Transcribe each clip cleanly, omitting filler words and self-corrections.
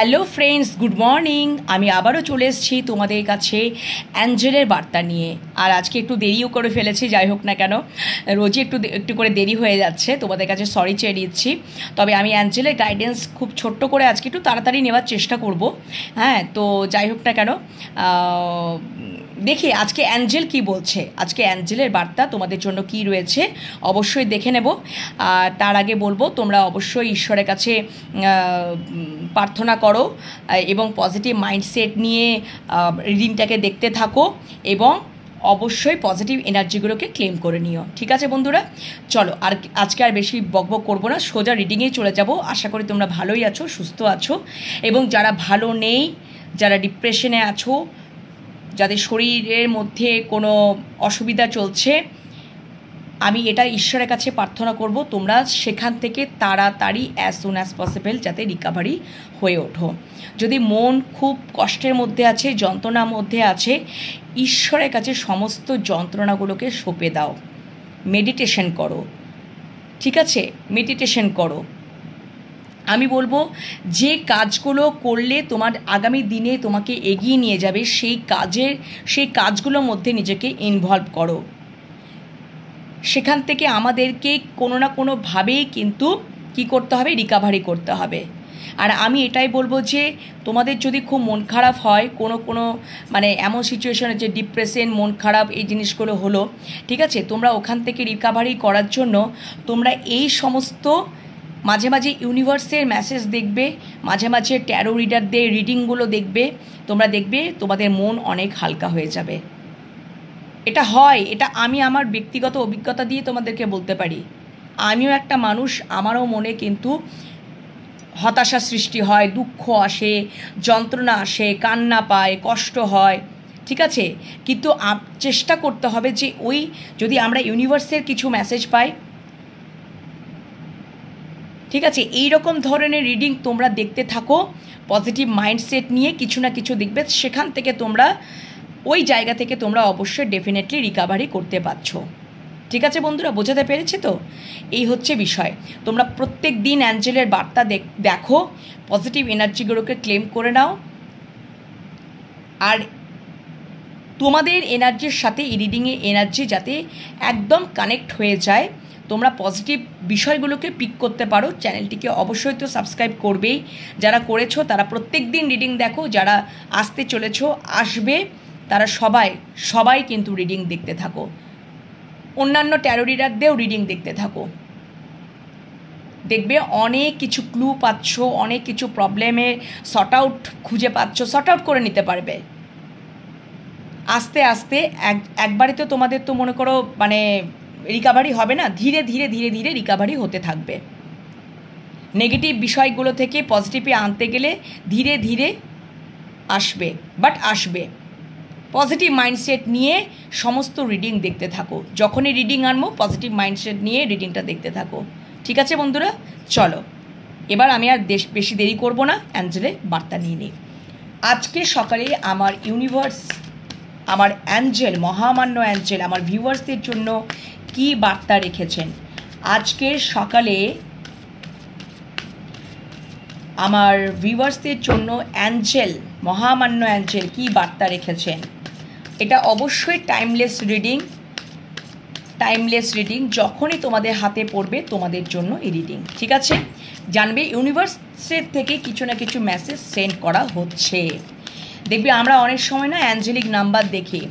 Hello friends, good morning. আমি আবারও চলে এসেছি তোমাদের কাছে অ্যাঞ্জেলের বার্তা নিয়ে। আর আজকে একটু দেরিও করে ফেলেছি, যাই হোক না কেন, রোজই একটু করে দেরি হয়ে যাচ্ছে, তোমাদের কাছে সরি চেয়ে নিচ্ছি। তবে আমি অ্যাঞ্জেলের গাইডেন্স খুব ছোট্ট করে আজকে একটু তাড়াতাড়ি নেওয়ার চেষ্টা করব। হ্যাঁ, তো যাই হোক না কেন, দেখি আজকে অ্যাঞ্জেল কি বলছে, আজকে অ্যাঞ্জেলের বার্তা তোমাদের জন্য কি রয়েছে অবশ্যই দেখে নেব। আর তার আগে বলবো, তোমরা অবশ্যই ঈশ্বরের কাছে প্রার্থনা করো এবং পজিটিভ মাইন্ডসেট নিয়ে রিডিংটাকে দেখতে থাকো এবং অবশ্যই পজিটিভ এনার্জিগুলোকে ক্লেম করে নিও। ঠিক আছে বন্ধুরা, চলো আর আজকে আর বেশি বকবক করবো না, সোজা রিডিংয়েই চলে যাব। আশা করি তোমরা ভালোই আছো, সুস্থ আছো, এবং যারা ভালো নেই, যারা ডিপ্রেশনে আছো, যাদের শরীরের মধ্যে কোনো অসুবিধা চলছে, আমি এটা ঈশ্বরের কাছে প্রার্থনা করব তোমরা সেখান থেকে তাড়াতাড়ি অ্যাজ সুন অ্যাজ পসিবল যাতে রিকভারি হয়ে ওঠো। যদি মন খুব কষ্টের মধ্যে আছে, যন্ত্রণার মধ্যে আছে, ঈশ্বরের কাছে সমস্ত যন্ত্রণাগুলোকে সঁপে দাও, মেডিটেশন করো। ঠিক আছে, মেডিটেশন করো। আমি বলবো যে কাজগুলো করলে তোমার আগামী দিনে তোমাকে এগিয়ে নিয়ে যাবে, সেই কাজগুলোর মধ্যে নিজেকে ইনভলভ করো। সেখান থেকে আমাদেরকে কোনো না কোনোভাবেই কিন্তু কী করতে হবে, রিকভারি করতে হবে। আর আমি এটাই বলবো যে তোমাদের যদি খুব মন খারাপ হয়, কোনো মানে এমন সিচুয়েশনে যে ডিপ্রেশন, মন খারাপ, এই জিনিসগুলো হলো, ঠিক আছে, তোমরা ওখান থেকে রিকভারি করার জন্য তোমরা এই সমস্ত মাঝে মাঝে ইউনিভার্সের মেসেজ দেখবে, মাঝে মাঝে ট্যারো রিডারদের রিডিংগুলো দেখবে, তোমরা দেখবে তোমাদের মন অনেক হালকা হয়ে যাবে। এটা হয়, এটা আমি আমার ব্যক্তিগত অভিজ্ঞতা দিয়ে তোমাদেরকে বলতে পারি। আমিও একটা মানুষ, আমারও মনে কিন্তু হতাশা সৃষ্টি হয়, দুঃখ আসে, যন্ত্রণা আসে, কান্না পায়, কষ্ট হয়। ঠিক আছে, কিন্তু চেষ্টা করতে হবে যে যদি আমরা ইউনিভার্সের কিছু মেসেজ পাই, ঠিক আছে, এই রকম ধরনের রিডিং তোমরা দেখতে থাকো, পজিটিভ মাইন্ডসেট নিয়ে কিছু না কিছু দেখবে, সেখান থেকে তোমরা ওই জায়গা থেকে তোমরা অবশ্যই ডেফিনেটলি রিকভারি করতে পারছো। ঠিক আছে বন্ধুরা, বোঝাতে পেরেছি তো? এই হচ্ছে বিষয়। তোমরা প্রত্যেক দিন অ্যাঞ্জেলের বার্তা দেখো, পজিটিভ এনার্জিগুলোকে ক্লেম করে নাও, আর তোমাদের এনার্জির সাথে এই রিডিংয়ে এনার্জি যাতে একদম কানেক্ট হয়ে যায়, তোমরা পজিটিভ বিষয়গুলোকে পিক করতে পারো। চ্যানেলটিকে অবশ্যই তো সাবস্ক্রাইব করবেই, যারা করেছো তারা প্রত্যেক দিন রিডিং দেখো, যারা আসতে চলেছো, আসবে, তারা সবাই কিন্তু রিডিং দেখতে থাকো। অন্যান্য ট্যারো রিডারদেরও রিডিং দেখতে থাকো, দেখবে অনেক কিছু ক্লু পাচ্ছ, অনেক কিছু প্রবলেমের খুঁজে পাচ্ছ, সর্ট আউট করে নিতে পারবে। আস্তে আস্তে একবারে তো তোমাদের তো মনে করো মানে রিকভারি হবে না, ধীরে ধীরে ধীরে ধীরে রিকভারি হতে থাকবে। নেগেটিভ বিষয়গুলো থেকে পজিটিভে আনতে গেলে ধীরে ধীরে আসবে, বাট আসবে। পজিটিভ মাইন্ডসেট নিয়ে সমস্ত রিডিং দেখতে থাকো, যখনই রিডিং আনবো পজিটিভ মাইন্ডসেট নিয়ে রিডিংটা দেখতে থাকো। ঠিক আছে বন্ধুরা, চলো এবার আমি আর বেশি দেরি করব না, অ্যাঞ্জেলের বার্তা নিয়ে নিই। আজকে সকালে আমার ইউনিভার্স, আমার অ্যাঞ্জেল, মহামান্য অ্যাঞ্জেল আমার ভিউয়ার্সদের জন্য কি বার্তা রেখেছেন। আজকের সকালে আমার ভিউয়ার্সদের জন্য অ্যাঞ্জেল, মহামান্য অ্যাঞ্জেল কি বার্তা রেখেছেন। এটা অবশ্যই টাইমলেস রিডিং, যখনই তোমাদের হাতে পড়বে তোমাদের জন্য এই রিডিং। ঠিক আছে, জানবে ইউনিভার্সের থেকে কিছু না কিছু মেসেজ সেন্ড করা হচ্ছে। দেখবে আমরা অনেক সময় না অ্যাঞ্জেলিক নাম্বার দেখি,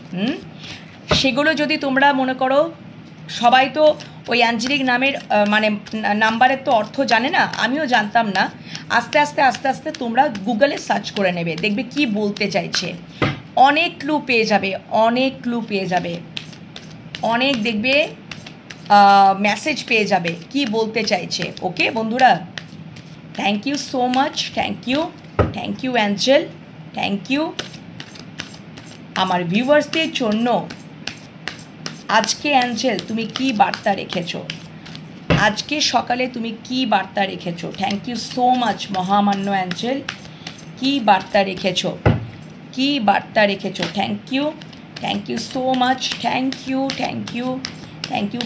সেগুলো যদি তোমরা মনে করো, সবাই তো ওই অ্যাঞ্জেলিক নামের মানে নাম্বারের তো অর্থ জানে না, আমিও জানতাম না। আস্তে আস্তে তোমরা গুগলে সার্চ করে নেবে, দেখবে কি বলতে চাইছে, অনেক ক্লু পেয়ে যাবে, অনেক দেখবে মেসেজ পেয়ে যাবে কি বলতে চাইছে। ওকে বন্ধুরা, thank you so much, thank you angel, thank you আমার ভিউয়ার্সদের জন্য। আজকে অ্যাঞ্জেল তুমি কি বার্তা রেখেছো, আজকে সকালে তুমি কি বার্তা রেখেছো। থ্যাংক ইউ সো মাচ মহামান্য অ্যাঞ্জেল, কি বার্তা রেখেছো, thank you so much, thank you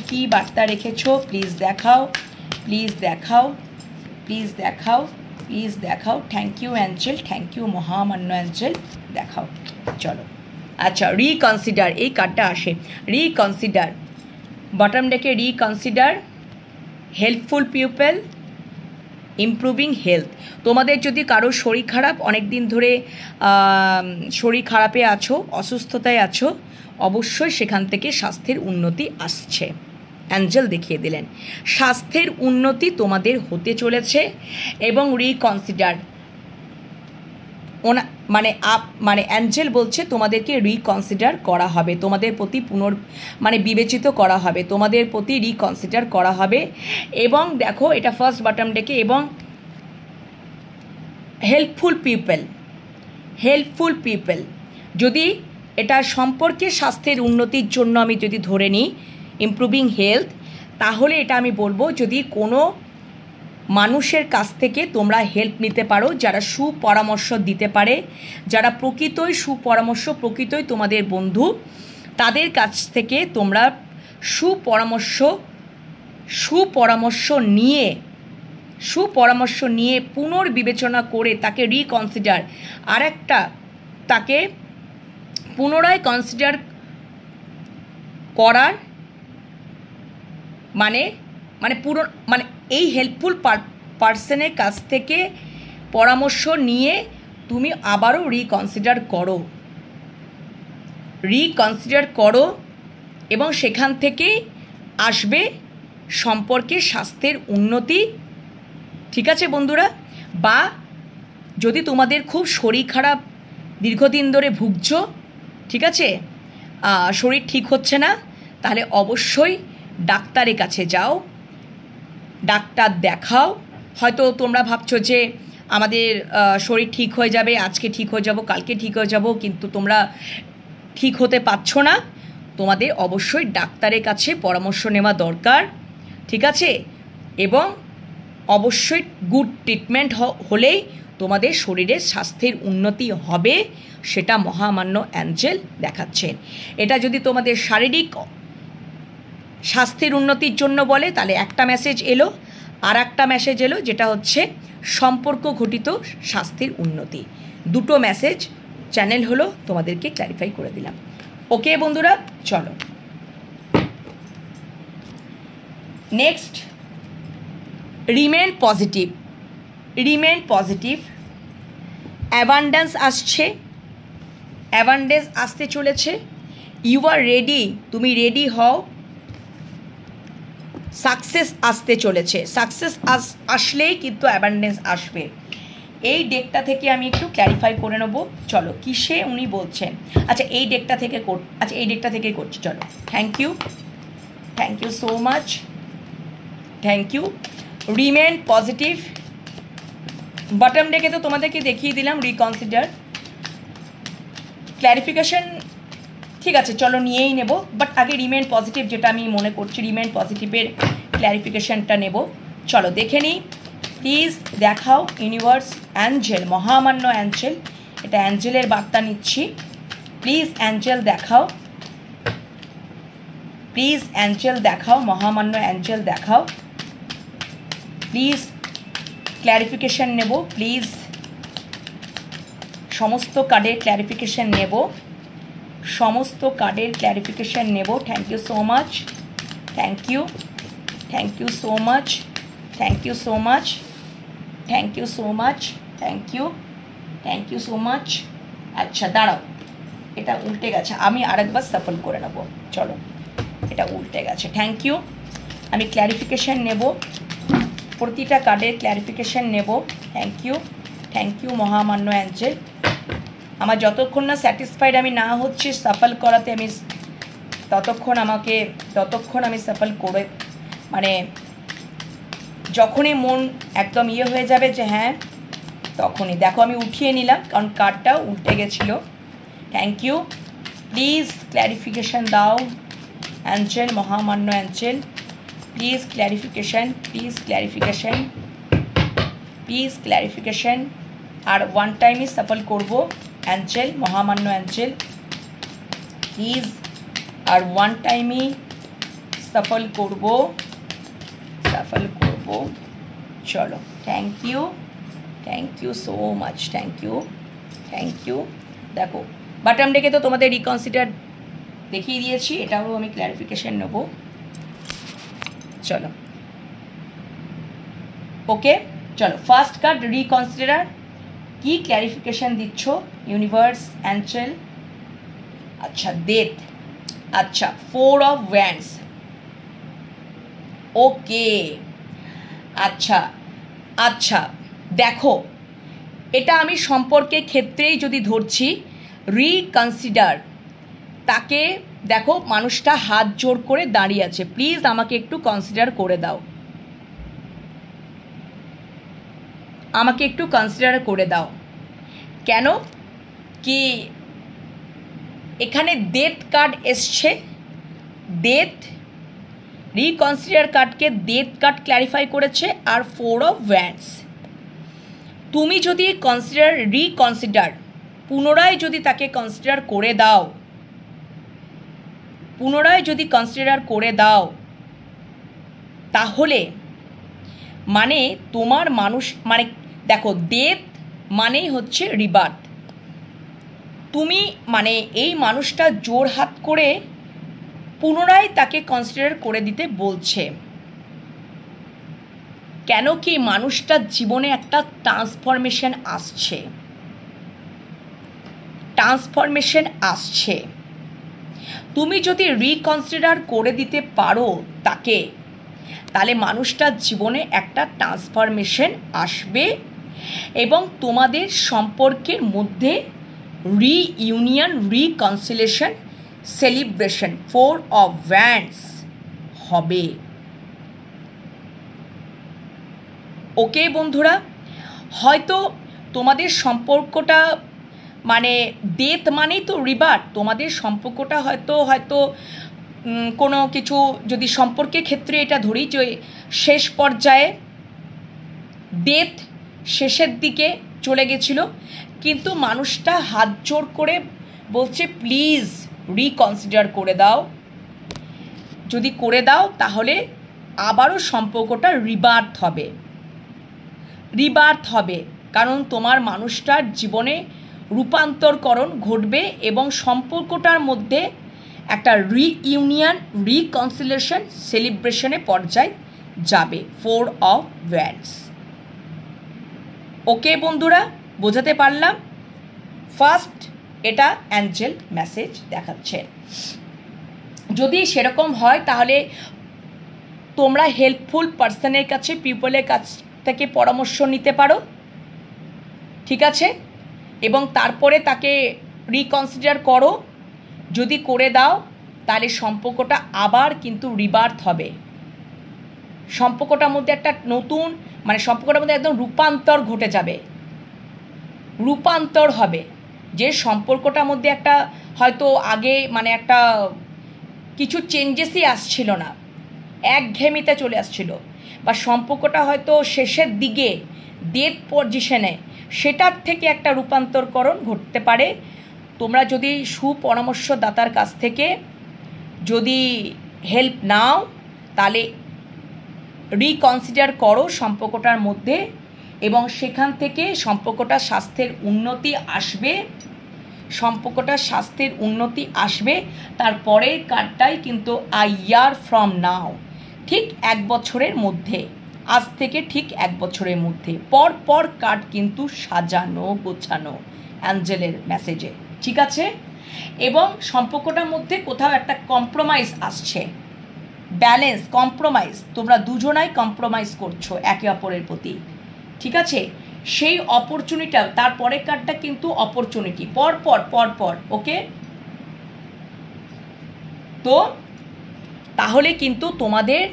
কি বার্তা রেখেছো। প্লিজ দেখাও, প্লিজ দেখাও। Thank you angel, thank you মহামান্য অ্যাঞ্জেল, দেখাও। চলো আচ্ছা, রিকনসিডার, এই কার্ডটা আসে। রিকনসিডার, বটম ডেকে reconsider, helpful people, improving health. তোমাদের যদি কারো শরীর খারাপ, অনেক দিন ধরে শরীর খারাপে আছো, অসুস্থতায় আছো, অবশ্যই সেখান থেকে স্বাস্থ্যের উন্নতি আসছে। অ্যাঞ্জেল দেখিয়ে দিলেন স্বাস্থ্যের উন্নতি তোমাদের হতে চলেছে। এবং রিকনসিডার মানে অ্যাঞ্জেল বলছে তোমাদেরকে রিকনসিডার করা হবে, তোমাদের প্রতি বিবেচিত করা হবে, তোমাদের প্রতি রিকনসিডার করা হবে। এবং দেখো এটা ফার্স্ট বটম ডেকে, এবং হেল্পফুল পিপল, হেল্পফুল পিপল, যদি এটা সম্পর্কে স্বাস্থ্যের উন্নতির জন্য আমি যদি ধরে নিই ইমপ্রুভিং হেলথ, তাহলে এটা আমি বলবো যদি কোনো মানুষের কাছ থেকে তোমরা হেল্প নিতে পারো, যারা সুপরামর্শ দিতে পারে, যারা প্রকৃতই সুপরামর্শ, প্রকৃতই তোমাদের বন্ধু, তাদের কাছ থেকে তোমরা সুপরামর্শ নিয়ে পুনর্বিবেচনা করে তাকে রিকনসিডার, তাকে পুনরায় কনসিডার করার মানে এই হেল্পফুল পার্সনের কাছ থেকে পরামর্শ নিয়ে তুমি আবারও রিকনসিডার করো এবং সেখান থেকেই আসবে সম্পর্কে স্বাস্থ্যের উন্নতি। ঠিক আছে বন্ধুরা? বা যদি তোমাদের খুব শরীর খারাপ, দীর্ঘদিন ধরে ভুগছো, ঠিক আছে, শরীর ঠিক হচ্ছে না, তাহলে অবশ্যই ডাক্তারের কাছে যাও, ডাক্তার দেখাও। হয়তো তোমরা ভাবছো যে আমাদের শরীর ঠিক হয়ে যাবে, আজকে ঠিক হয়ে যাব, কালকে ঠিক হয়ে যাব, কিন্তু তোমরা ঠিক হতে পারছো না। তোমাদের অবশ্যই ডাক্তারের কাছে পরামর্শ নেওয়া দরকার, ঠিক আছে? এবং অবশ্যই গুড ট্রিটমেন্ট হলেই তোমাদের শরীরের স্বাস্থ্যের উন্নতি হবে, সেটা মহামান্য অ্যাঞ্জেল দেখাচ্ছেন। এটা যদি তোমাদের শারীরিক স্বাস্থ্যের উন্নতির জন্য বলে, তাহলে একটা মেসেজ এলো, আর একটা মেসেজ এলো যেটা হচ্ছে সম্পর্ক ঘটিত স্বাস্থ্যের উন্নতি। দুটো মেসেজ চ্যানেল হলো, তোমাদেরকে ক্ল্যারিফাই করে দিলাম। ওকে বন্ধুরা, চলো next. Remain positive, remain positive. Abundance আসছে, অ্যাবান্ডেন্স আসতে চলেছে। ইউ আর রেডি, তুমি রেডি হও। সাকসেস আসতে চলেছে, সাকসেস আসলেই কিন্তু অ্যাবান্ডেন্স আসবে। এই ডেকটা থেকে আমি একটু ক্ল্যারিফাই করে নেব। চলো কিসে উনি বলছেন। আচ্ছা এই ডেকটা থেকে করছি। চলো, thank you so much, thank you. Remain positive, bottom ডেকে তো তোমাদেরকে দেখিয়ে দিলাম রিকনসিডার, ক্ল্যারিফিকেশন, ঠিক আছে চলো নিয়েই নেব। বাট আগে রিমেন পজিটিভ, যেটা আমি মনে করছি রিমেন পজিটিভের ক্ল্যারিফিকেশনটা নেব। চলো দেখে নিই। প্লিজ দেখাও ইউনিভার্স, অ্যাঞ্জেল, মহামান্য অ্যাঞ্জেল, এটা অ্যাঞ্জেলের বার্তা নিচ্ছি। প্লিজ অ্যাঞ্জেল দেখাও, প্লিজ অ্যাঞ্জেল দেখাও, মহামান্য অ্যাঞ্জেল দেখাও। প্লিজ ক্ল্যারিফিকেশন নেব, প্লিজ সমস্ত কার্ডের ক্ল্যারিফিকেশন নেব, সমস্ত কার্ডের ক্ল্যারিফিকেশন নেব। Thank you so much, thank you so much, thank you so much, thank you so much, thank you so much. আচ্ছা দাঁড়াও, এটা উল্টে গেছে, আমি আরেকবার সাফল করে নেব। চলো, এটা উল্টে গেছে। Thank you. আমি ক্ল্যারিফিকেশন নেব, প্রতিটা কার্ডের ক্ল্যারিফিকেশন নেব। থ্যাংক ইউ মহামান্য অ্যাঞ্জেল। আমার যতক্ষণ না স্যাটিসফাইড আমি না হচ্ছি সাফল করাতে, আমি ততক্ষণ আমি সাফল করে, মানে যখনই মন একদম হয়ে যাবে যে হ্যাঁ, তখনই দেখো আমি উঠিয়ে নিলাম, কারণ কার্ডটাও উল্টে গেছিলো। Thank you. প্লিজ ক্ল্যারিফিকেশান দাও অ্যাঞ্জেল, মহামান্য angel, please clarification, please clarification, please clarification. আর ওয়ান টাইমই সাফল করবো অ্যাঞ্জেল, মহামান্য অ্যাঞ্জেল, প্লিজ। আর ওয়ান টাইমই সাফল করবো। চলো, thank you, thank you so much, thank you. দেখো বাটম ডেকে তো তোমাদের রিকনসিডার দেখিয়ে দিয়েছি, এটাও আমি ক্ল্যারিফিকেশন নেব। চলো ওকে, চলো ফার্স্ট কার্ড রিকনসিডার, কি ক্ল্যারিফিকেশন দিচ্ছ ইউনিভার্স, অ্যাঞ্জেল? আচ্ছা ডেথ, আচ্ছা 4 অফ ওয়ান্ডস, ওকে। আচ্ছা আচ্ছা দেখো, এটা আমি সম্পর্কের ক্ষেত্রেই যদি ধরছি, রিকনসিডার, তাকে দেখো মানুষটা হাত জোড় করে দাঁড়িয়ে আছে, প্লিজ আমাকে একটু কনসিডার করে দাও, আমাকে একটু কনসিডার করে দাও। কেন কি এখানে ডেথ কার্ড এসছে, ডেথ, রিকনসিডার কার্ডকে ডেথ কার্ড ক্ল্যারিফাই করেছে, আর 4 অফ ওয়ান্ডস। তুমি যদি রিকনসিডার পুনরায় যদি তাকে কনসিডার করে দাও, পুনরায় যদি কনসিডার করে দাও, তাহলে মানে তোমার মানুষ, মানে দেখো ডেথ মানেই হচ্ছে রিবার্থ। তুমি মানে এই মানুষটা জোর হাত করে পুনরায় তাকে কনসিডার করে দিতে বলছে। কেন কি মানুষটার জীবনে একটা ট্রান্সফরমেশন আসছে, ট্রান্সফরমেশন আসছে। তুমি যদি রিকনসিডার করে দিতে পারো তাকে, তাহলে মানুষটার জীবনে একটা ট্রান্সফরমেশন আসবে এবং তোমাদের সম্পর্কের মধ্যে reunion, reconciliation, celebration, 4 of wands হবে। ওকে বন্ধুরা, হয়তো তোমাদের সম্পর্কটা মানে ডেথ মানেই তো রিবার্থ, তোমাদের সম্পর্কটা হয়তো কোনো কিছু যদি সম্পর্কের ক্ষেত্রে এটা ধরি যে শেষ পর্যায়ে ডেথ শেষের দিকে চলে গেছিল, কিন্তু মানুষটা হাত জোড় করে বলছে প্লিজ রিকনসিডার করে দাও, যদি করে দাও তাহলে আবারও সম্পর্কটা রিবার্থ হবে, রিবার্থ হবে। কারণ তোমার মানুষটার জীবনে রূপান্তরকরণ ঘটবে এবং সম্পর্কটার মধ্যে একটা রিইউনিয়ন, রিকনসিলেশন, সেলিব্রেশনের পর্যায়ে যাবে, 4 অফ ওয়ান্ডস। ওকে বন্ধুরা, বোঝাতে পারলাম? ফার্স্ট এটা অ্যাঞ্জেল মেসেজ দেখাচ্ছে। যদি সেরকম হয় তাহলে তোমরা হেল্পফুল পার্সনের কাছে, পিপলের কাছ থেকে পরামর্শ নিতে পারো, ঠিক আছে? এবং তারপরে তাকে রিকনসিডার করো, যদি করে দাও তাহলে সম্পর্কটা আবার কিন্তু রিবার্থ হবে, সম্পর্কটার মধ্যে একটা নতুন মানে সম্পর্কটার মধ্যে একদম রূপান্তর ঘটে যাবে, রূপান্তর হবে। যে সম্পর্কটার মধ্যে একটা হয়তো আগে মানে একটা কিছু চেঞ্জেসই আসছিল না, একঘেয়েমিতে চলে আসছিল, বা সম্পর্কটা হয়তো শেষের দিকে ডেথ পজিশনে, সেটার থেকে একটা রূপান্তরকরণ ঘটতে পারে। তোমরা যদি সুপরামর্শদাতার কাছ থেকে যদি হেল্প নাও তাহলে রিকনসিডার করো সম্পর্কটার মধ্যে, এবং সেখান থেকে সম্পর্কটার স্বাস্থ্যের উন্নতি আসবে, সম্পর্কটার স্বাস্থ্যের উন্নতি আসবে। তারপরের কার্ডটাই কিন্তু আ ইয়ার ফ্রম নাও, ঠিক 1 বছরের মধ্যে, আজ থেকে ঠিক 1 বছরের মধ্যে পর পর কার্ড কিন্তু সাজানো গোছানো অ্যাঞ্জেলের মেসেজে, ঠিক আছে? এবং সম্পর্কটার মধ্যে কোথাও একটা কম্প্রোমাইজ আসছে, ব্যালেন্স, কম্প্রোমাইজ, তোমরা দুজনাই কম্প্রোমাইজ করছো একে অপরের প্রতি, ঠিক আছে? সেই অপরচুনিটিটা, তারপরের কার্ডটা কিন্তু অপরচুনিটি, পর, ওকে? তো তাহলে কিন্তু তোমাদের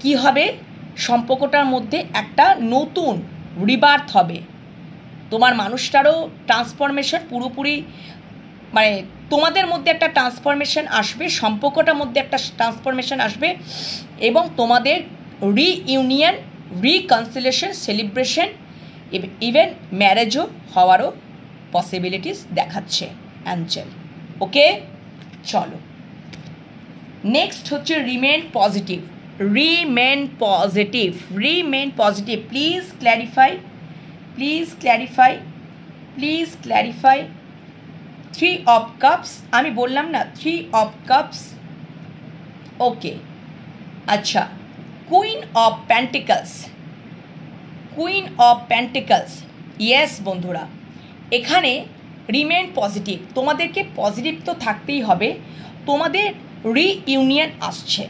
কি হবে, সম্পর্কটার মধ্যে একটা নতুন রিবার্থ হবে, তোমার মানুষটারও ট্রান্সফরমেশন পুরোপুরি, মানে তোমাদের মধ্যে একটা ট্রান্সফরমেশন আসবে, সম্পর্কটার মধ্যে একটা ট্রান্সফরমেশন আসবে, এবং তোমাদের রিইউনিয়ন, রিকনসিলেশন, সেলিব্রেশন, ইভেন ম্যারেজও হওয়ারও পসিবিলিটিস দেখাচ্ছে অ্যাঞ্জেল। ওকে, চলো নেক্সট হচ্ছে remain positive, remain positive, remain positive, please clarify please clarify, please clarify. 3 of cups, আমি বললাম না 3 of cups। ওকে, আচ্ছা, queen of pentacles, queen of pentacles. Yes বন্ধুরা, এখানে রিমেন পজিটিভ, তোমাদেরকে পজিটিভ তো থাকতেই হবে। তোমাদের রিইউনিয়ন আসছে,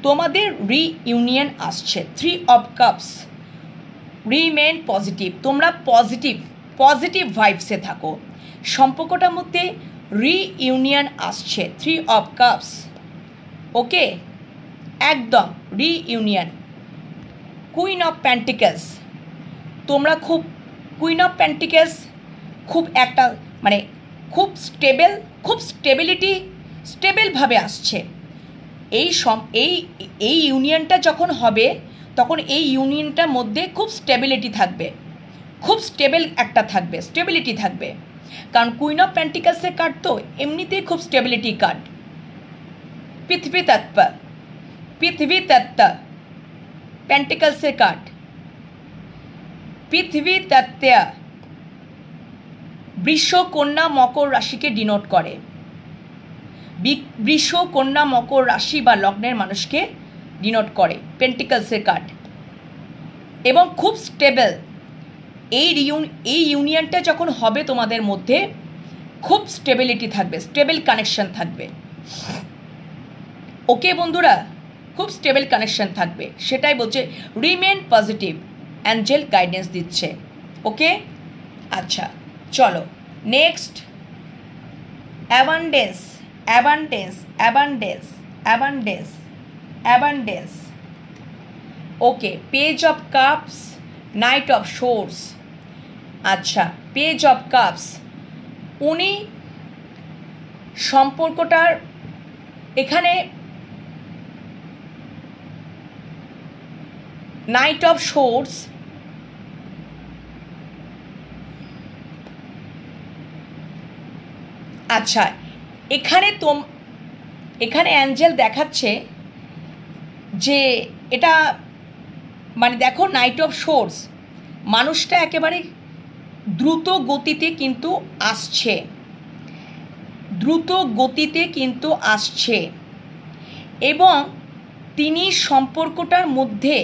তোমাদের রিইউনিয়ন আসছে। 3 of cups, রিমেন পজিটিভ, তোমরা পজিটিভ পজিটিভ ভাইবসে থাকো। সম্পর্কটার মধ্যে রিইউনিয়ন আসছে। 3 of cups, ওকে, একদম রিইউনিয়ন। কুইন অফ প্যান্টিকলস, তোমরা খুব, কুইন অফ প্যান্টিকলস খুব একটা মানে খুব স্টেবল, খুব স্টেবলভাবে আসছে। এই ইউনিয়নটা যখন হবে তখন এই ইউনিয়নটার মধ্যে খুব স্টেবিলিটি থাকবে, খুব স্টেবল একটা থাকবে, স্টেবিলিটি থাকবে। কারণ কুইন অফ প্যান্টিকলসের কার্ড তো এমনিতেই খুব স্টেবিলিটি কার্ড। পৃথিবী তত্ত্ব, পৃথিবী তত্ত্ব প্যান্টিকলসের কার্ড। পৃথিবী তত্ত্ব বৃষ, কন্যা, মকর রাশিকে ডিনোট করে। বৃষ, কন্যা, মকর রাশি বা লগ্নের মানুষকে ডিনোট করে পেন্টিকলসের কার্ড, এবং খুব স্টেবল। এই ইউনিয়নটা যখন হবে তোমাদের মধ্যে খুব স্টেবিলিটি থাকবে, স্টেবল কানেকশন থাকবে। ওকে বন্ধুরা, খুব স্টেবল কানেকশন থাকবে, সেটাই বলছে রিমেন পজিটিভ, অ্যাঞ্জেল গাইডেন্স দিচ্ছে। ওকে, আচ্ছা চলো next. Abundance, abundance, abundance, abundance, abundance. Okay, page of cups, night of swords. আচ্ছা, পেজ অফ কাপস, উনি সম্পর্কটার এখানে নাইট অফ সোর্স, আচ্ছা এখানে অ্যাঞ্জেল দেখাচ্ছে যে এটা মানে দেখো নাইট অফ সোর্স, মানুষটা একেবারে দ্রুত গতিতে কিন্তু আসছে, দ্রুত গতিতে কিন্তু আসছে, এবং তিনি সম্পর্কটার মধ্যে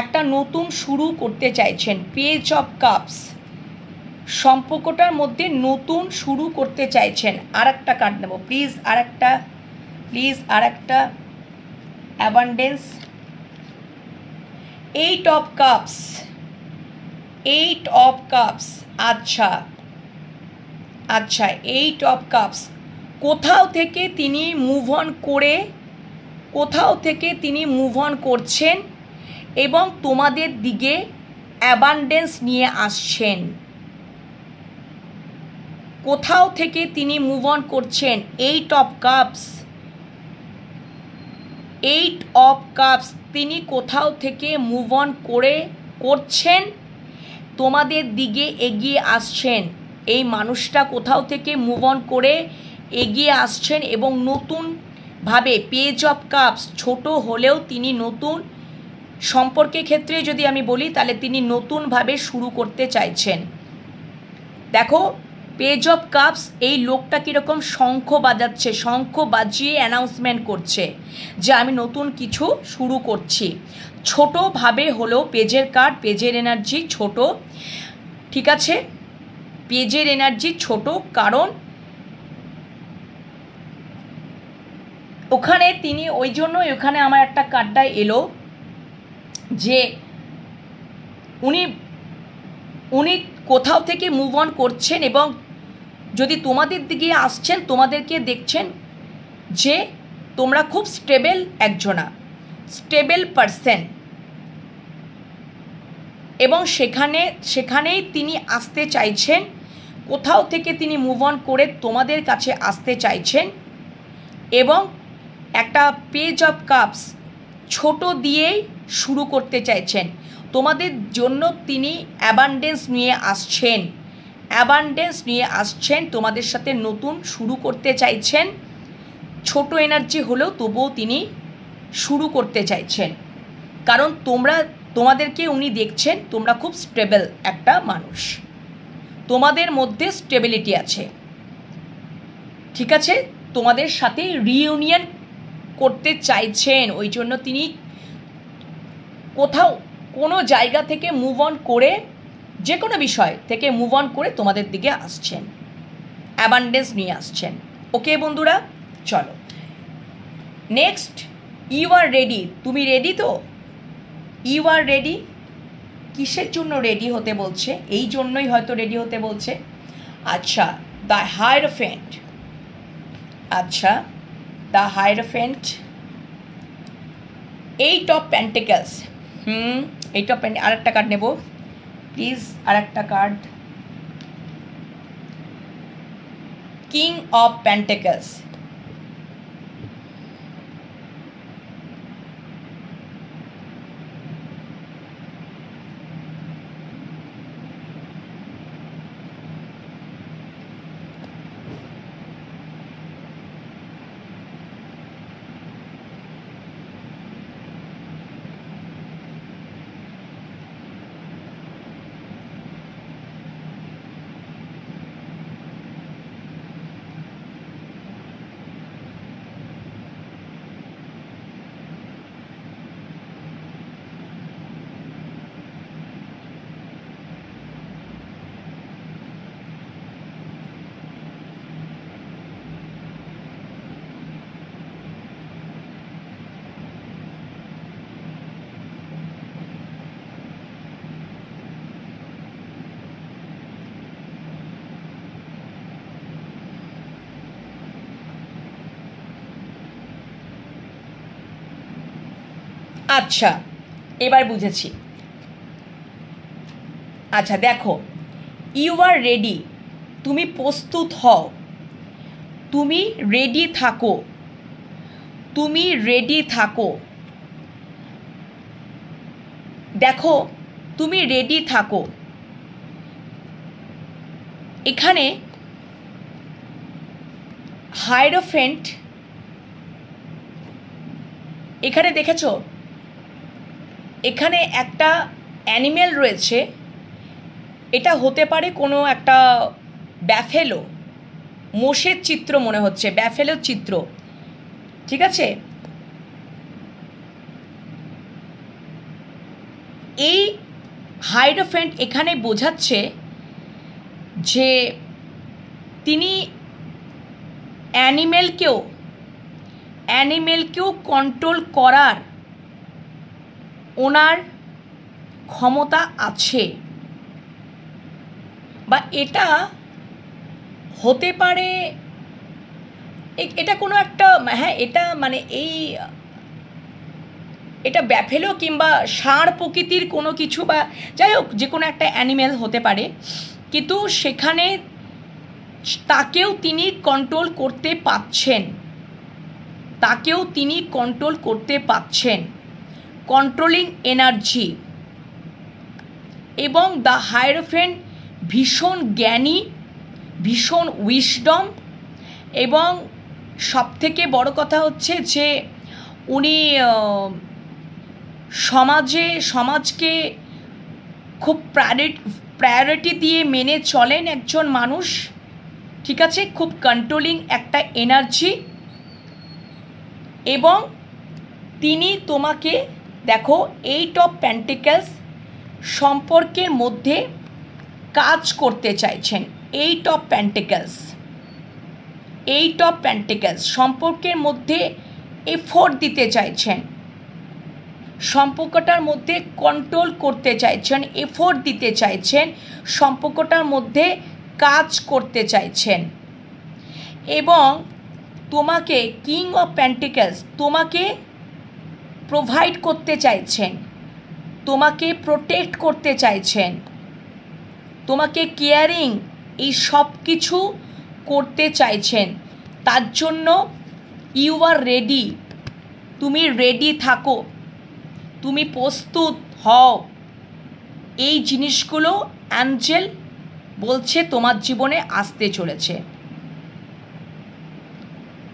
একটা নতুন শুরু করতে চাইছেন। পেজ অফ কাপস, সম্পর্কটার মধ্যে নতুন শুরু করতে চাইছেন। আর একটা কার্ড নেব প্লিজ, আর একটা, প্লিজ আর একটা। Abundance, 8 of cups, 8 of cups। আচ্ছা আচ্ছা, 8 of cups, কোথাও থেকে তিনি মুভ অন করছেন এবং তোমাদের দিকে অ্যাবান্ডেন্স নিয়ে আসছেন। কোথাও থেকে তিনি মুভ অন করছেন। 8 of cups, 8 of cups, তিনি কোথাও থেকে মুভ অন করছেন, তোমাদের দিকে এগিয়ে আসছেন। এই মানুষটা কোথাও থেকে মুভ অন করে এগিয়ে আসছেন এবং নতুনভাবে, পেজ অফ কাপস ছোট হলেও তিনি নতুন সম্পর্কের ক্ষেত্রে যদি আমি বলি তাহলে তিনি নতুনভাবে শুরু করতে চাইছেন। দেখো পেজ অফ কাপস, এই লোকটা কীরকম শঙ্খ বাজাচ্ছে, শঙ্খ বাজিয়ে অ্যানাউন্সমেন্ট করছে যে আমি নতুন কিছু শুরু করছি। ছোটোভাবে হলেও পেজের কার্ড, পেজের এনার্জি ছোট, ঠিক আছে, পেজের এনার্জি ছোট, কারণ ওখানে তিনি, ওই জন্যই ওখানে আমার একটা কার্ডটা এলো যে উনি কোথাও থেকে মুভ অন করছেন এবং যদি তোমাদের দিকে আসছেন, তোমাদেরকে দেখছেন যে তোমরা খুব স্টেবল একজনা, স্টেবল পারসন, এবং সেখানেই তিনি আসতে চাইছেন। কোথাও থেকে তিনি মুভ অন করে তোমাদের কাছে আসতে চাইছেন এবং একটা পেজ অফ কাপস ছোট দিয়েই শুরু করতে চাইছেন। তোমাদের জন্য তিনি অ্যাবান্ডেন্স নিয়ে আসছেন, অ্যাবান্ডেন্স নিয়ে আসছেন, তোমাদের সাথে নতুন শুরু করতে চাইছেন। ছোট এনার্জি হলেও তবুও তিনি শুরু করতে চাইছেন, কারণ তোমরা তোমাদেরকে উনি দেখছেন তোমরা খুব স্টেবল একটা মানুষ, তোমাদের মধ্যে স্টেবিলিটি আছে, ঠিক আছে? তোমাদের সাথে রিইউনিয়ন করতে চাইছেন, ওই জন্য তিনি কোথাও কোনো জায়গা থেকে মুভ অন করে, যে কোনো বিষয় থেকে মুভ অন করে তোমাদের দিকে আসছেন, অ্যাবান্ডেন্স নিয়ে আসছেন। ওকে বন্ধুরা, চলো নেক্সট। ইউ আর রেডি, তুমি রেডি তো? ইউ আর রেডি, কিসের জন্য রেডি হতে বলছে? এই জন্যই হয়তো রেডি হতে বলছে। আচ্ছা, দ্য হায়ারফেন্ট, আচ্ছা the hierophant, eight of pentacles, eight of pentacles. আরেকটা কার্ড নেব প্লিজ, আরেকটা কার্ড, কিং অফ পেন্টিকলস। আচ্ছা, এবার বুঝেছি। আচ্ছা দেখো, ইউ আর রেডি, তুমি প্রস্তুত হও, তুমি রেডি থাকো, তুমি রেডি থাকো। দেখো, তুমি রেডি থাকো। এখানে হায়ারফেন্ট, এখানে দেখেছো, এখানে একটা অ্যানিমেল রয়েছে, এটা হতে পারে কোনো একটা ব্যাফেলো, মোষের চিত্র মনে হচ্ছে, ব্যাফেলোর চিত্র, ঠিক আছে? এই হায়ারফেন্ট এখানে বোঝাচ্ছে যে তিনি অ্যানিমেলকেও কন্ট্রোল করার ওনার ক্ষমতা আছে, বা এটা হতে পারে, এটা কোনো একটা, হ্যাঁ এটা মানে এটা ব্যাফেলো কিংবা ষাঁড় প্রকৃতির কোনো কিছু, বা যাই হোক যে কোনো একটা অ্যানিমেল হতে পারে, কিন্তু সেখানে তাকেও তিনি কন্ট্রোল করতে পাচ্ছেন, তাকেও তিনি কন্ট্রোল করতে পাচ্ছেন, কন্ট্রোলিং এনার্জি। এবং দ্য হায়ারফেন্ট ভীষণ জ্ঞানী, ভীষণ উইশডম, এবং সবথেকে বড় কথা হচ্ছে যে উনি সমাজকে খুব প্রায়োরিটি দিয়ে মেনে চলেন একজন মানুষ, ঠিক আছে? খুব কন্ট্রোলিং একটা এনার্জি। এবং তিনি তোমাকে দেখো, এইট অফ পেন্টিকলস সম্পর্কের মধ্যে কাজ করতে চাইছেন, eight of pentacles, eight of pentacles সম্পর্কের মধ্যে এফোর্ট দিতে চাইছেন, সম্পর্কটার মধ্যে কন্ট্রোল করতে চাইছেন, এফোর্ট দিতে চাইছেন, সম্পর্কটার মধ্যে কাজ করতে চাইছেন। এবং তোমাকে কিং অফ পেন্টিকলস তোমাকে প্রোভাইড করতে চাইছেন, তোমাকে প্রোটেক্ট করতে চাইছেন, তোমাকে কেয়ারিং, এই সব কিছু করতে চাইছেন। তার জন্য ইউ আর রেডি, তুমি রেডি থাকো, তুমি প্রস্তুত হও। এই জিনিসগুলো অ্যাঞ্জেল বলছে তোমার জীবনে আসতে চলেছে।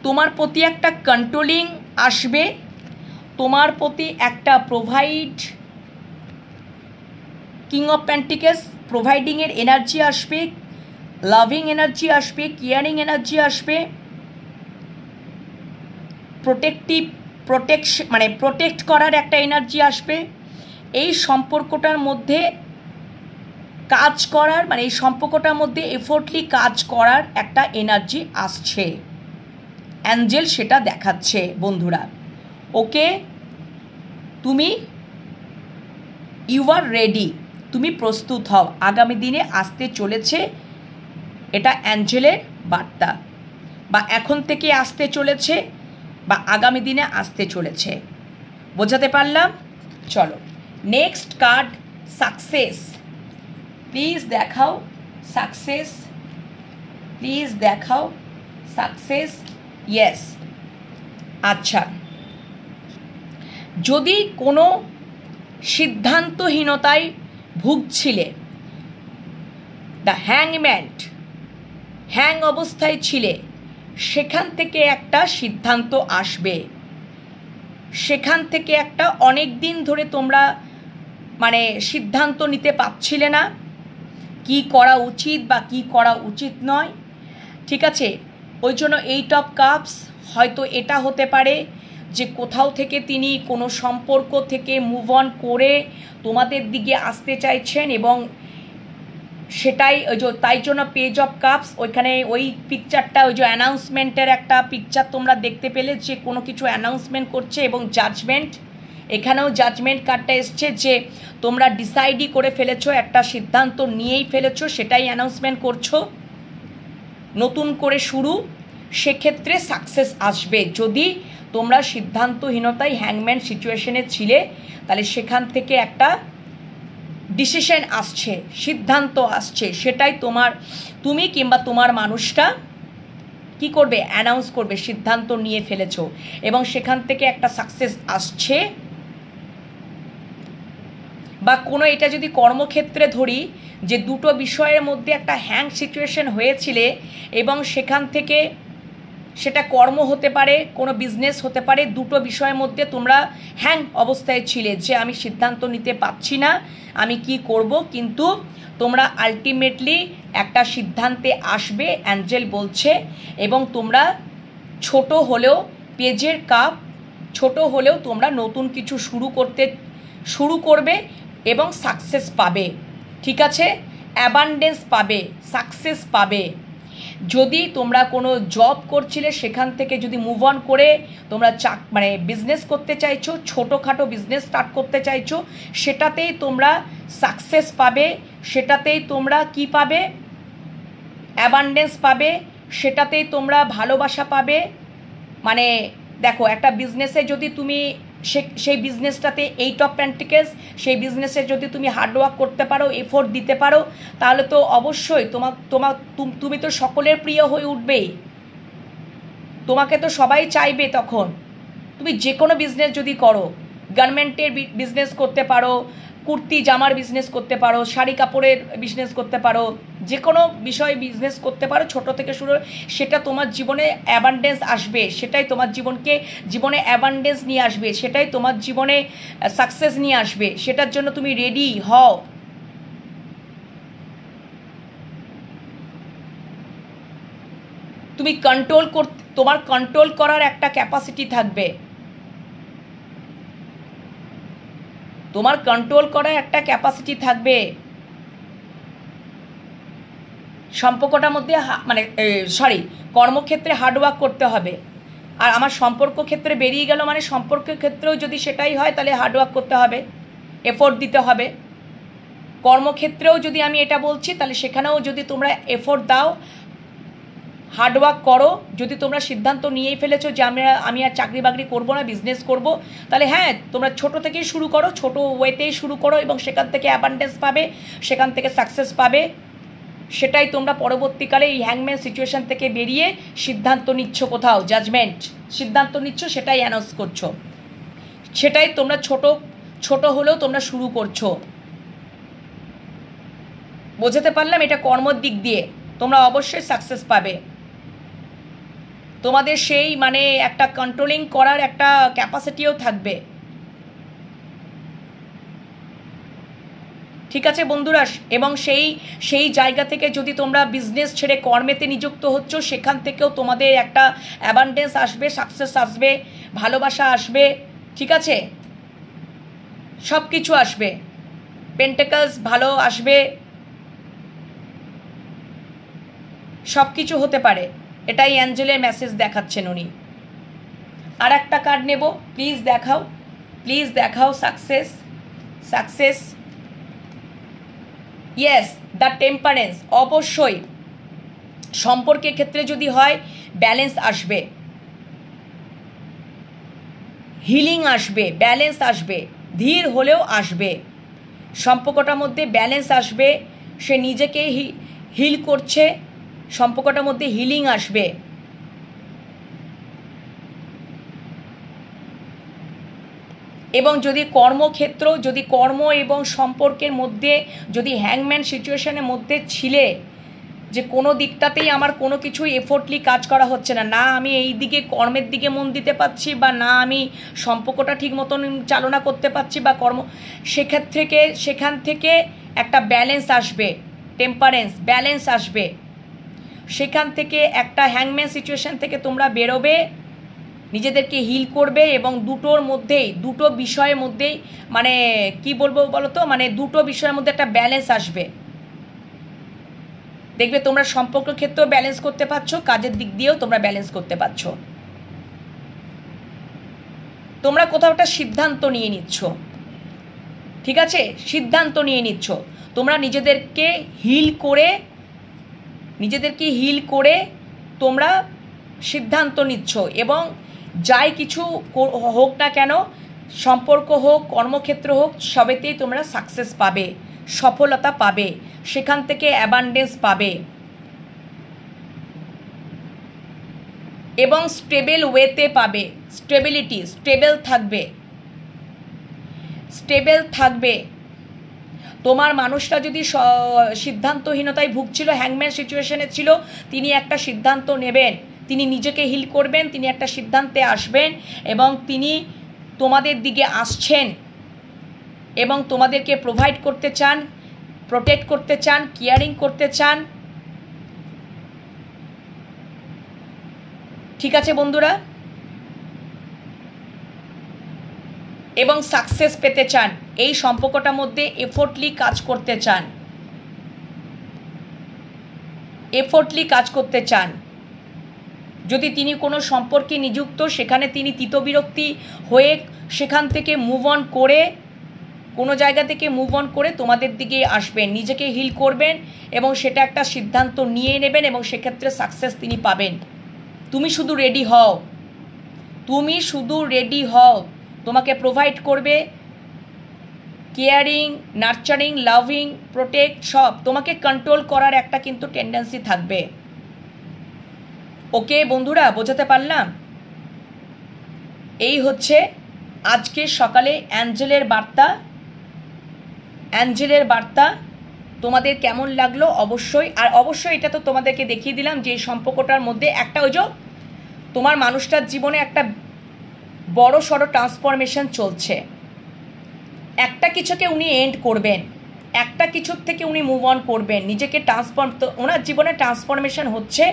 তোমার প্রতি একটা কন্ট্রোলিং আসবে, তোমার প্রতি একটা প্রোভাইড কিং অফ পেন্টিকেলস প্রোভাইডিংয়ের এনার্জি আসবে, লাভিং এনার্জি আসবে, কেয়ারিং এনার্জি আসবে, প্রোটেক্ট করার একটা এনার্জি আসবে। এই সম্পর্কটার মধ্যে কাজ করার এই সম্পর্কটার মধ্যে এফোর্টলি কাজ করার একটা এনার্জি আসছে, অ্যাঞ্জেল সেটা দেখাচ্ছে বন্ধুরা। ওকে, তুমি ইউ আর রেডি, তুমি প্রস্তুত হও, আগামী দিনে আসতে চলেছে এটা অ্যাঞ্জেলের বার্তা, বা এখন থেকে আসতে চলেছে বা আগামী দিনে আসতে চলেছে। বোঝাতে পারলাম? চলো নেক্সট কার্ড, সাকসেস। প্লিজ দেখাও সাকসেস, প্লিজ দেখাও সাকসেস। ইয়েস, আচ্ছা, যদি কোনো সিদ্ধান্তহীনতায় ভুগছিলে, দ্য হ্যাংম্যান, হ্যাং অবস্থায় ছিলে, সেখান থেকে একটা সিদ্ধান্ত আসবে, সেখান থেকে একটা অনেক দিন ধরে তোমরা সিদ্ধান্ত নিতে পারছিলে না কি করা উচিত বা কি করা উচিত নয়, ঠিক আছে? ওই জন্য 8 অফ কাপস, হয়তো এটা হতে পারে যে কোথাও থেকে তিনি কোনো সম্পর্ক থেকে মুভ অন করে তোমাদের দিকে আসতে চাইছেন, এবং সেটাই তাই জন্য পেজ অফ কাপস, ওইখানে ওই পিকচারটা, ওই যে অ্যানাউন্সমেন্টের একটা পিকচার তোমরা দেখতে পেলে যে কোনো কিছু অ্যানাউন্সমেন্ট করছে, এবং জাজমেন্ট, এখানেও জাজমেন্ট কার্ডটা এসছে যে তোমরা ডিসাইডই করে ফেলেছো, একটা সিদ্ধান্ত নিয়েই ফেলেছো, সেটাই অ্যানাউন্সমেন্ট করছো, নতুন করে শুরু, সেক্ষেত্রে সাকসেস আসবে। যদি তোমরা সিদ্ধান্তহীনতায় হ্যাংম্যান সিচুয়েশনে ছিলে, তাহলে সেখান থেকে একটা ডিসিশন আসছে, সিদ্ধান্ত আসছে, সেটাই তুমি কিংবা তোমার মানুষটা কি করবে, অ্যানাউন্স করবে, সিদ্ধান্ত নিয়ে ফেলেছো, এবং সেখান থেকে একটা সাকসেস আসছে। বা কোনো, এটা যদি কর্মক্ষেত্রে ধরি, যে দুটো বিষয়ের মধ্যে একটা হ্যাং সিচুয়েশন হয়েছিলে, এবং সেখান থেকে সেটা কর্ম হতে পারে, কোনো বিজনেস হতে পারে, দুটো বিষয়ের মধ্যে তোমরা হ্যাং অবস্থায় ছিলে যে আমি সিদ্ধান্ত নিতে পারছি না, আমি কি করব, কিন্তু তোমরা আলটিমেটলি একটা সিদ্ধান্তে আসবে, অ্যাঞ্জেল বলছে, এবং তোমরা ছোট হলেও, পেজের কাপ ছোট হলেও তোমরা নতুন কিছু শুরু করবে এবং সাকসেস পাবে, ঠিক আছে? অ্যাবান্ডেন্স পাবে, সাকসেস পাবে। যদি তোমরা কোনো জব করছিলে, সেখান থেকে যদি মুভ অন করে তোমরা বিজনেস করতে চাইছো, ছোটোখাটো বিজনেস স্টার্ট করতে চাইছো, সেটাতেই তোমরা সাকসেস পাবে, সেটাতেই তোমরা কি পাবে, অ্যাবান্ডেন্স পাবে, সেটাতেই তোমরা ভালোবাসা পাবে। দেখো, একটা বিজনেসে যদি তুমি সেই বিজনেসটাতে 8 অফ পেন্টিকেলস, সেই বিজনেসে যদি তুমি হার্ডওয়ার্ক করতে পারো, এফোর্ট দিতে পারো, তাহলে তো অবশ্যই তুমি তো সকলের প্রিয় হয়ে উঠবেই, তোমাকে তো সবাই চাইবে। তখন তুমি যে কোনো বিজনেস যদি করো, গার্মেন্টের বিজনেস করতে পারো, কুর্তি জামার বিজনেস করতে পারো, শাড়ি কাপড়ের বিজনেস করতে পারো, যে কোনো বিষয়ে বিজনেস করতে পারো, ছোট থেকে শুরু, সেটা তোমার জীবনে অ্যাবান্ডেন্স আসবে, সেটাই তোমার জীবনে অ্যাবান্ডেন্স নিয়ে আসবে, সেটাই তোমার জীবনে সাকসেস নিয়ে আসবে। সেটার জন্য তুমি রেডি হও। তুমি তোমার কন্ট্রোল করার একটা ক্যাপাসিটি থাকবে, তোমার কন্ট্রোল করার একটা ক্যাপাসিটি থাকবে। সম্পর্কটার মধ্যে কর্মক্ষেত্রে হার্ডওয়ার্ক করতে হবে। আর আমার সম্পর্ক ক্ষেত্রে বেরিয়ে গেল, সম্পর্কের ক্ষেত্রেও যদি সেটাই হয়, তাহলে হার্ডওয়ার্ক করতে হবে, এফোর্ট দিতে হবে। কর্মক্ষেত্রেও যদি আমি এটা বলছি, তাহলে সেখানেও যদি তোমরা এফোর্ট দাও, হার্ডওয়ার্ক করো, যদি তোমরা সিদ্ধান্ত নিয়েই ফেলেছো যে আমি আর চাকরি বাকরি করবো না, বিজনেস করব, তাহলে হ্যাঁ, তোমরা ছোট থেকেই শুরু করো, ছোট ওয়েতেই শুরু করো, এবং সেখান থেকে অ্যাবান্ডেন্স পাবে, সেখান থেকে সাকসেস পাবে। সেটাই তোমরা পরবর্তীকালে এই হ্যাংম্যান সিচুয়েশন থেকে বেরিয়ে সিদ্ধান্ত নিচ্ছ, কোথাও জাজমেন্ট সিদ্ধান্ত নিচ্ছ, সেটাই অ্যানাউন্স করছো, সেটাই তোমরা ছোট হলেও তোমরা শুরু করছো। বোঝাতে পারলাম? এটা কর্মর দিক দিয়ে তোমরা অবশ্যই সাকসেস পাবে। তোমাদের সেই একটা কন্ট্রোলিং করার একটা ক্যাপাসিটিও থাকবে। ঠিক আছে বন্ধুরা, এবং সেই জায়গা থেকে যদি তোমরা বিজনেস ছেড়ে কর্মেতে নিযুক্ত হচ্ছ, সেখান থেকেও তোমাদের একটা অ্যাবান্ডেন্স আসবে, সাকসেস আসবে, ভালোবাসা আসবে, ঠিক আছে, সব কিছু আসবে, পেন্টাকলস ভালো আসবে, সব কিছু হতে পারে। এটাই অ্যাঞ্জেলের মেসেজ দেখাচ্ছেন উনি। আর একটা কার্ড নেব, প্লিজ দেখাও, প্লিজ দেখাও। Success, success, yes, the temperance. অবশ্যই সম্পর্কের ক্ষেত্রে যদি হয়, ব্যালেন্স আসবে, হিলিং আসবে, ব্যালেন্স আসবে, ধীর হলেও আসবে, সম্পর্কটার মধ্যে ব্যালেন্স আসবে, সে নিজেকে হিল করছে, সম্পর্কটার মধ্যে হিলিং আসবে। এবং যদি কর্মক্ষেত্র, যদি কর্ম এবং সম্পর্কের মধ্যে যদি হ্যাংম্যান সিচুয়েশনের মধ্যে ছিলে, যে কোনো দিকটাতেই আমার কোনো কিছুই এফোর্টলি কাজ করা হচ্ছে না, না আমি এই দিকে কর্মের দিকে মন দিতে পারছি, বা না আমি সম্পর্কটা ঠিক মতন চালনা করতে পারছি, বা সেখান থেকে একটা ব্যালেন্স আসবে, টেম্পারেন্স, ব্যালেন্স আসবে, সেখান থেকে একটা হ্যাংম্যান সিচুয়েশন থেকে তোমরা বেরোবে, নিজেদেরকে হিল করবে, এবং দুটো বিষয়ের মধ্যেই, মানে কি বলবো বলো তো, মানে দুটো বিষয়ের মধ্যে একটা ব্যালেন্স আসবে। দেখবে তোমরা সম্পর্ক ক্ষেত্রেও ব্যালেন্স করতে পারছো, কাজের দিক দিয়েও তোমরা ব্যালেন্স করতে পারছো। তোমরা কোথাও একটা সিদ্ধান্ত নিয়ে নিচ্ছ, ঠিক আছে, সিদ্ধান্ত নিয়ে নিচ্ছ, তোমরা নিজেদেরকে হিল করে তোমরা সিদ্ধান্ত নিচ্ছ, এবং যাই কিছু হোক না কেন, সম্পর্ক হোক, কর্মক্ষেত্র হোক, সবেতেই তোমরা সাকসেস পাবে, সফলতা পাবে, সেখান থেকে অ্যাবান্ডেন্স পাবে, এবং স্টেবল ওয়েতে পাবে, স্টেবিলিটি, স্টেবল থাকবে। তোমার মানুষটা যদি সিদ্ধান্তহীনতায় ভুগছিল, হ্যাংম্যান সিচুয়েশনে ছিল, তিনি একটা সিদ্ধান্ত নেবেন, তিনি নিজেকে হিল করবেন, তিনি একটা সিদ্ধান্তে আসবেন, এবং তিনি তোমাদের দিকে আসছেন, এবং তোমাদেরকে প্রোভাইড করতে চান, প্রোটেক্ট করতে চান, কেয়ারিং করতে চান। ঠিক আছে বন্ধুরা, এবং সাকসেস পেতে চান, এই সম্পর্কটার মধ্যে এফোর্টলি কাজ করতে চান, যদি তিনি কোনো সম্পর্কে নিযুক্ত, সেখানে তিনি তিতবিরক্তি হয়ে সেখান থেকে মুভ অন করে, কোনো জায়গা থেকে মুভ অন করে তোমাদের দিকে আসবেন, নিজেকে হিল করবেন, এবং সেটা একটা সিদ্ধান্ত নিয়ে নেবেন, এবং সেক্ষেত্রে সাকসেস তিনি পাবেন। তুমি শুধু রেডি হও, তোমাকে প্রোভাইড করবে, কেয়ারিং, নার্চারিং, লাভিং, প্রোটেক্ট, সব তোমাকে কন্ট্রোল করার একটা কিন্তু টেন্ডেন্সি থাকবে। ওকে বন্ধুরা, বোঝাতে পারলাম? এই হচ্ছে আজকে সকালে অ্যাঞ্জেলের বার্তা। তোমাদের কেমন লাগলো অবশ্যই, আর অবশ্যই এটা তো তোমাদেরকে দেখিয়ে দিলাম যে এই সম্পর্কটার মধ্যে একটা, ওই যে তোমার মানুষটার জীবনে একটা বড় সড়ো ট্রান্সফরমেশন চলছে, একটা কিছুকে উনি এন্ড করবেন, একটা কিছুর থেকে উনি মুভ অন করবেন, নিজেকে ওনার জীবনে ট্রান্সফরমেশন হচ্ছে,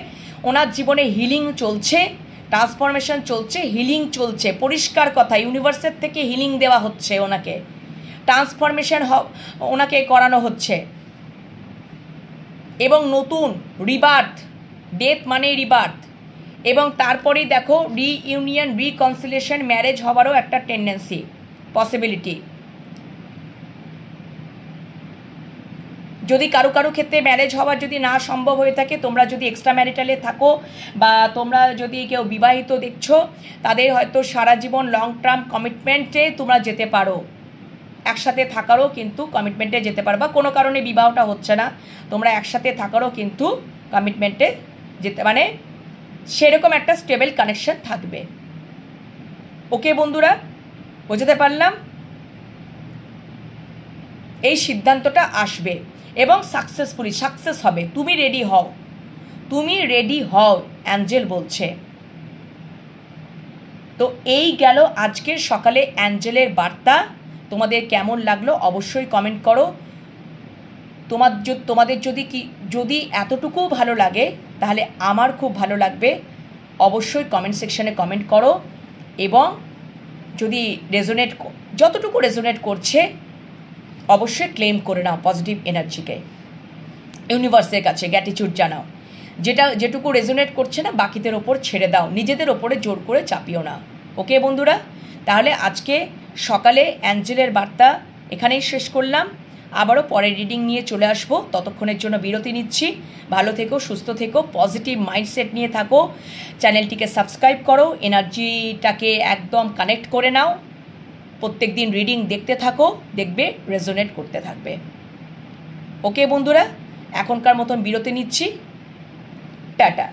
ওনার জীবনে হিলিং চলছে, ট্রান্সফরমেশন চলছে, হিলিং চলছে, পরিষ্কার কথা, ইউনিভার্সের থেকে হিলিং দেওয়া হচ্ছে, ওনাকে ট্রান্সফরমেশন ওনাকে করানো হচ্ছে, এবং নতুন রিবার্থ, ডেথ মানে রিবার্থ, এবং তারপরেই দেখো রিইউনিয়ন, রিকনসিলিয়েশন, ম্যারেজ হওয়ারও একটা টেন্ডেন্সি, পসিবিলিটি। যদি কারো ক্ষেত্রে ম্যারেজ হওয়ার যদি না সম্ভব হয়ে থাকে, তোমরা যদি এক্সট্রা ম্যারিটালে থাকো, বা তোমরা যদি কেউ বিবাহিত দেখছো, তাদের হয়তো সারা জীবন লং টার্ম কমিটমেন্টে তোমরা যেতে পারো, একসাথে থাকারও কিন্তু কমিটমেন্টে যেতে পারো, বা কোনো কারণে বিবাহটা হচ্ছে না, তোমরা একসাথে থাকারও কিন্তু কমিটমেন্টে যেতে, মানে সেরকম একটা স্টেবল কানেকশন থাকবে। ওকে বন্ধুরা, বোঝাতে পারলাম? এই সিদ্ধান্তটা আসবে এবং সাকসেস হবে। তুমি রেডি হও, অ্যাঞ্জেল বলছে। তো এই গেল আজকের সকালে অ্যাঞ্জেলের বার্তা। তোমাদের কেমন লাগলো অবশ্যই কমেন্ট করো। তোমাদের যদি এতটুকুও ভালো লাগে তাহলে আমার খুব ভালো লাগবে। অবশ্যই কমেন্ট সেকশানে কমেন্ট করো, এবং যদি যতটুকু রেজোনেট করছে অবশ্যই ক্লেম করে নাও পজিটিভ এনার্জিকে, ইউনিভার্সের কাছে গ্র্যাটিটিউড জানাও। যেটুকু রেজোনেট করছে না বাকিদের ওপর ছেড়ে দাও, নিজেদের ওপরে জোর করে চাপিও না। ওকে বন্ধুরা, তাহলে আজকে সকালে অ্যাঞ্জেলের বার্তা এখানেই শেষ করলাম। আবারও পরের রিডিং নিয়ে চলে আসবো, ততক্ষণের জন্য বিরতি নিচ্ছি। ভালো থেকো, সুস্থ থেকো, পজিটিভ মাইন্ডসেট নিয়ে থাকো, চ্যানেলটিকে সাবস্ক্রাইব করো, এনার্জিটাকে একদম কানেক্ট করে নাও, প্রত্যেক দিন রিডিং দেখতে থাকো, দেখবে রেজোনেট করতে থাকবে। ওকে বন্ধুরা, এখনকার মতন বিরতি নিচ্ছি, টাটা।